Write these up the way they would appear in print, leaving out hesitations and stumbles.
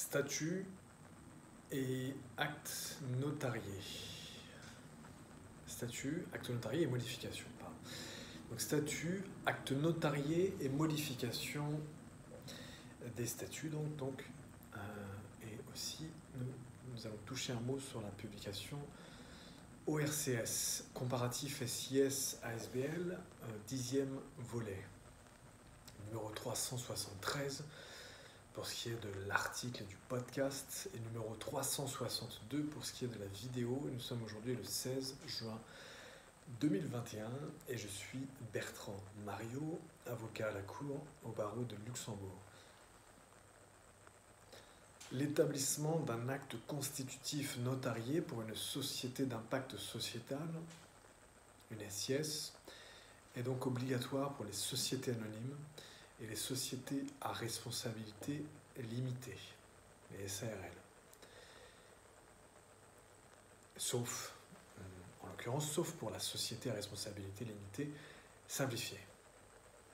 Statut et acte notarié. Statut, acte notarié et modification. Pardon. Donc statut, acte notarié et modification des statuts. Et aussi, nous allons toucher un mot sur la publication ORCS, comparatif SIS ASBL, 10e volet, numéro 373 pour ce qui est de l'article et du podcast, et numéro 362 pour ce qui est de la vidéo. Nous sommes aujourd'hui le 16 juin 2021 et je suis Bertrand Mariot, avocat à la Cour au barreau de Luxembourg. L'établissement d'un acte constitutif notarié pour une société d'impact sociétal, une SIS, est donc obligatoire pour les sociétés anonymes et les sociétés à responsabilité limitée, les SARL. Sauf pour la société à responsabilité limitée simplifiée.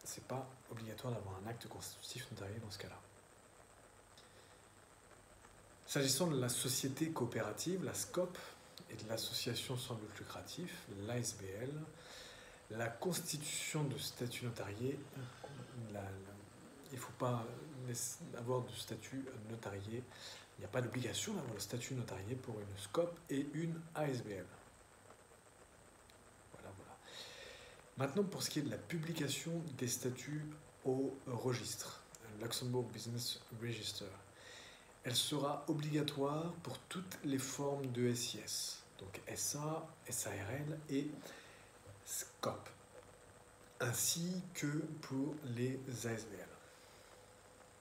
Ce n'est pas obligatoire d'avoir un acte constitutif notarié dans ce cas-là. S'agissant de la société coopérative, la SCOP, et de l'association sans but lucratif, l'ASBL, la constitution de statut notarié, il ne faut pas avoir de statut notarié, il n'y a pas d'obligation d'avoir le statut notarié pour une SCOP et une ASBL. Voilà. Maintenant, pour ce qui est de la publication des statuts au registre, Luxembourg Business Register, elle sera obligatoire pour toutes les formes de SIS, donc SA, SARL et SCOP, ainsi que pour les ASBL.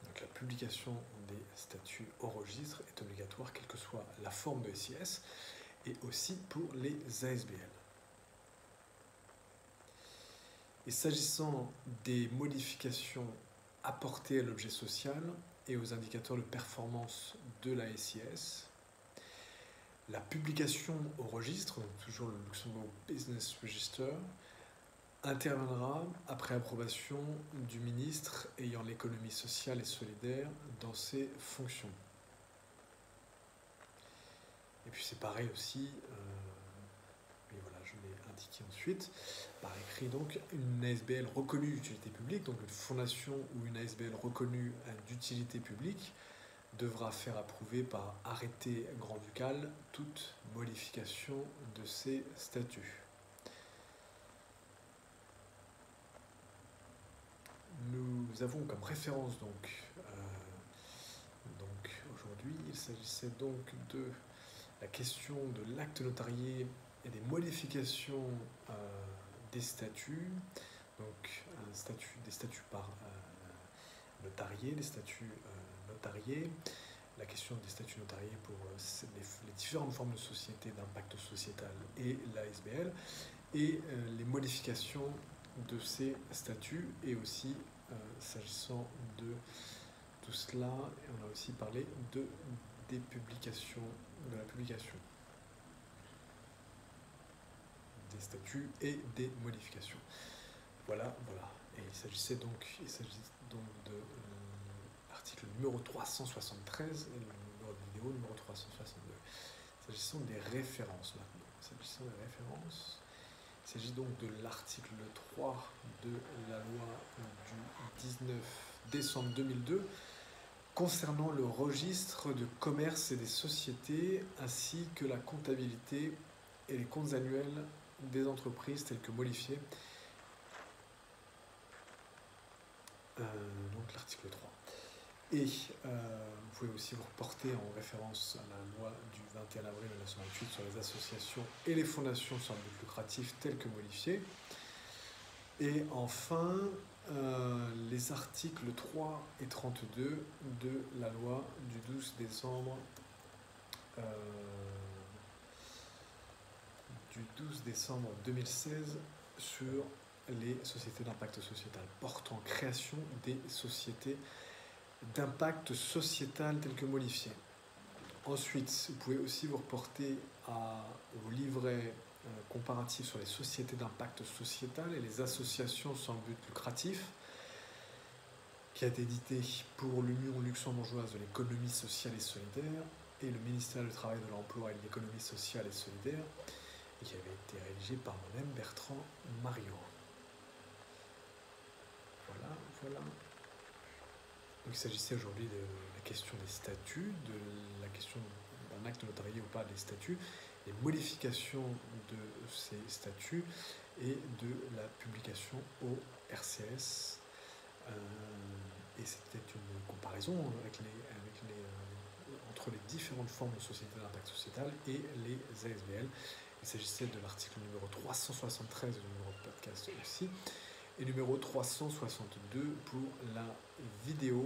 Donc la publication des statuts au registre est obligatoire, quelle que soit la forme de SIS, et aussi pour les ASBL. Et s'agissant des modifications apportées à l'objet social et aux indicateurs de performance de la SIS, la publication au registre, donc toujours le Luxembourg Business Register, interviendra après approbation du ministre ayant l'économie sociale et solidaire dans ses fonctions. Et puis c'est pareil aussi, je l'ai indiqué ensuite, par écrit donc, une ASBL reconnue d'utilité publique, donc une fondation ou une ASBL reconnue d'utilité publique, devra faire approuver par arrêté grand-ducal toute modification de ses statuts. Nous avons comme référence aujourd'hui, il s'agissait donc de la question de l'acte notarié et des modifications des statuts, donc des statuts par notarié, les statuts notariés, la question des statuts notariés pour les différentes formes de société d'impact sociétal et l'ASBL, et les modifications de ces statuts, et aussi s'agissant de tout cela, on a aussi parlé de la publication des statuts et des modifications. Voilà. Et il s'agit donc de l'article numéro 373 et le numéro de vidéo numéro 362. S'agissant des références maintenant. Il s'agit donc de l'article 3 de la loi du 19 décembre 2002 concernant le registre de commerce et des sociétés ainsi que la comptabilité et les comptes annuels des entreprises tels que modifiés. Donc l'article 3. Et vous pouvez aussi vous reporter en référence à la loi du 21 avril 1928 sur les associations et les fondations sans but lucratif telles que modifiées. Et enfin, les articles 3 et 32 de la loi du 12 décembre 2016 sur les sociétés d'impact sociétal, portant création des sociétés d'impact sociétal telles que modifiées. Ensuite, vous pouvez aussi vous reporter au livret comparatif sur les sociétés d'impact sociétal et les associations sans but lucratif, qui a été édité pour l'Union luxembourgeoise de l'économie sociale et solidaire et le ministère du Travail, de l'Emploi et de l'économie sociale et solidaire, et qui avait été rédigé par moi-même, Bertrand Mariot. Voilà. Donc il s'agissait aujourd'hui de la question des statuts, de la question d'un acte notarié ou pas des statuts, des modifications de ces statuts et de la publication au RCS. Et c'était une comparaison entre les différentes formes de société d'impact sociétal et les ASBL. Il s'agissait de l'article numéro 373 du numéro de podcast aussi, et numéro 362 pour la vidéo.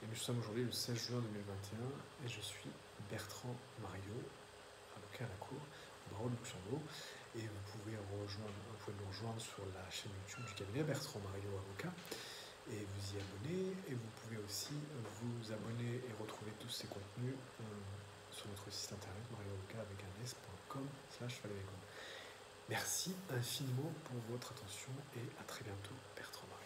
Et nous sommes aujourd'hui le 16 juin 2021 et je suis Bertrand Mariot, avocat à la Cour au barreau de Luxembourg. Et vous pouvez nous rejoindre sur la chaîne YouTube du cabinet Bertrand Mariot Avocat et vous y abonner. Et vous pouvez aussi vous abonner et retrouver tous ces contenus sur notre site internet marioavocat avec un s.com/Valérie. Merci infiniment pour votre attention et à très bientôt, Bertrand Mariot.